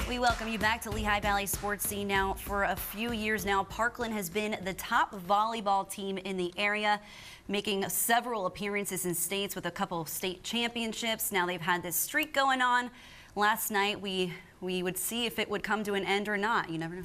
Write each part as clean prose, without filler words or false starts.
We welcome you back to Lehigh Valley Sports Scene. Now, for a few years now, Parkland has been the top volleyball team in the area, making several appearances in states with a couple of state championships. Now they've had this streak going on. Last night, we would see if it would come to an end or not. You never know.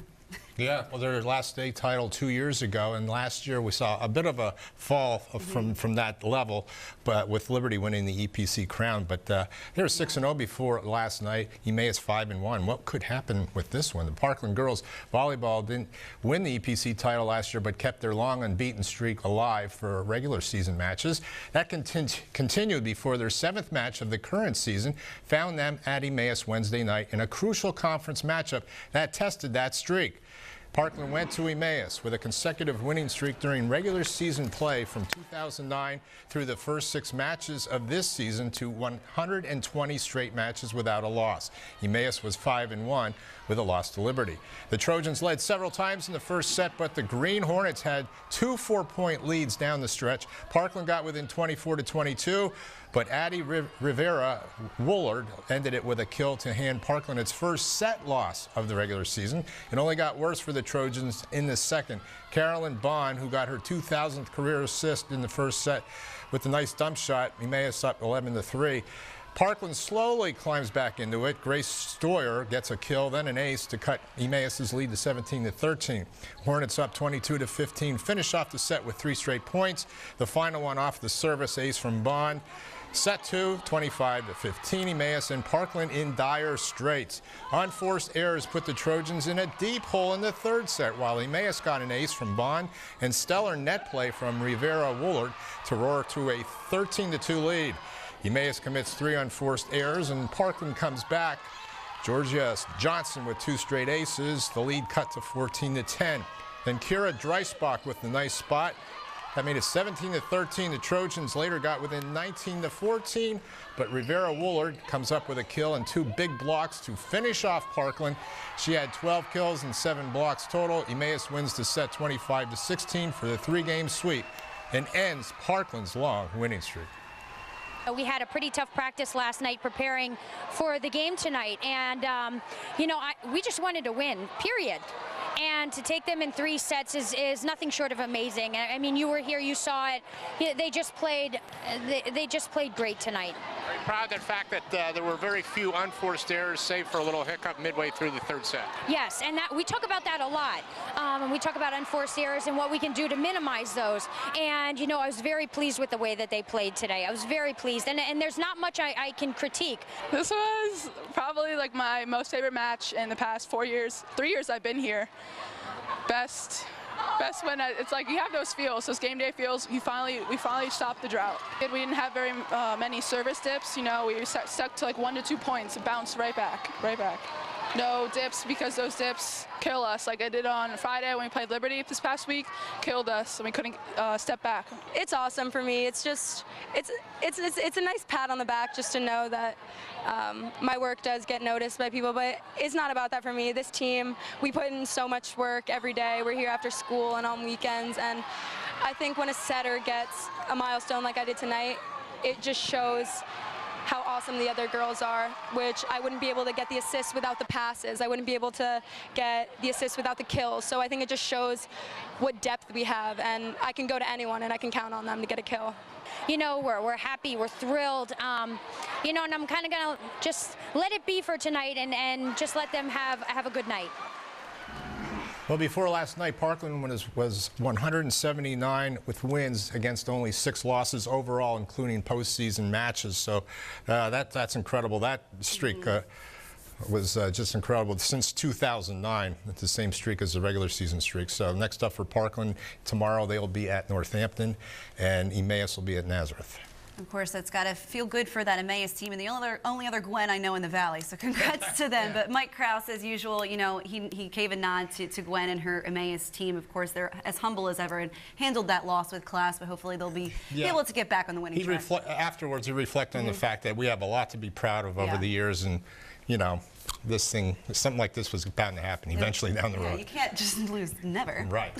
Yeah, well, their last state title 2 years ago, and last year we saw a bit of a fall from that level, but with Liberty winning the EPC crown. But they were 6-0 before last night. Emmaus 5-1. What could happen with this one? The Parkland girls volleyball didn't win the EPC title last year, but kept their long unbeaten streak alive for regular season matches. That continued before their 7th match of the current season found them at Emmaus Wednesday night in a crucial conference matchup that tested that streak. Parkland went to Emmaus with a consecutive winning streak during regular season play from 2009 through the first 6 matches of this season to 120 straight matches without a loss. Emmaus was 5-1 with a loss to Liberty. The Trojans led several times in the first set, but the Green Hornets had 2 4-point leads down the stretch. Parkland got within 24-22, but Addie Rivera Woolard ended it with a kill to hand Parkland its first set loss of the regular season. It only got worse for the Trojans in the second. Carolyn Bond, who got her 2,000th career assist in the first set with a nice dump shot, Emmaus up 11-3. Parkland slowly climbs back into it. Grace Stoyer gets a kill, then an ace to cut Emmaus' lead to 17-13. Hornets up 22-15. Finish off the set with 3 straight points. The final one off the service ace from Bond. Set 2, 25-15. Emmaus and Parkland in dire straits. Unforced errors put the Trojans in a deep hole in the 3rd set, while Emmaus got an ace from Bond and stellar net play from Rivera Woolard to roar to a 13-2 lead. Emmaus commits 3 unforced errors, and Parkland comes back. Georgia Johnson with 2 straight aces. The lead cut to 14-10. Then Kira Dreisbach with the nice spot. That made it 17-13. The Trojans later got within 19-14, but Rivera Woolard comes up with a kill and 2 big blocks to finish off Parkland. She had 12 kills and 7 blocks total. Emmaus wins the set 25-16 for the 3-game sweep and ends Parkland's long winning streak. We had a pretty tough practice last night preparing for the game tonight, and we just wanted to win, period. And to take them in 3 sets is nothing short of amazing. I mean, you were here, you saw it. They just played great tonight. Very proud of the fact that there were very few unforced errors, save for a little hiccup midway through the 3rd set. Yes, and we talk about that a lot. And we talk about unforced errors and what we can do to minimize those. And I was very pleased with the way that they played today. I was very pleased, and there's not much I can critique. This was probably like my most favorite match in the past 4 years, 3 years I've been here. Best when it's like you have those feels, those game day feels. We finally stopped the drought. We didn't have very many service dips. We stuck to like 1 to 2 points and bounced right back. No dips, because those dips kill us. Like I did on Friday when we played Liberty this past week, killed us, and we couldn't step back. It's awesome for me. It's just, it's a nice pat on the back just to know that my work does get noticed by people, but it's not about that for me. This team, we put in so much work every day. We're here after school and on weekends, and I think when a setter gets a milestone like I did tonight, it just shows how awesome the other girls are, which I wouldn't be able to get the assists without the passes. I wouldn't be able to get the assists without the kills. So I think it just shows what depth we have, and I can go to anyone and I can count on them to get a kill. We're happy, we're thrilled, and I'm kind of gonna just let it be for tonight and just let them have a good night. Well, before last night, Parkland was 179 with wins against only 6 losses overall, including postseason matches. So that's incredible. That streak was just incredible. Since 2009, it's the same streak as the regular season streak. So next up for Parkland, tomorrow they will be at Northampton, and Emmaus will be at Nazareth. Of course, that's got to feel good for that Emmaus team, and the only other Gwen I know in the Valley, so congrats to them. But Mike Krause, as usual, he gave a nod to Gwen and her Emmaus team. Of course, they're as humble as ever and handled that loss with class, but hopefully they'll be able to get back on the winning track. Afterwards, he reflected on the fact that we have a lot to be proud of over the years, and something like this was bound to happen eventually down the road. You can't just lose, never. Right.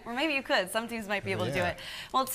Or maybe you could. Some teams might be able to do it. Well,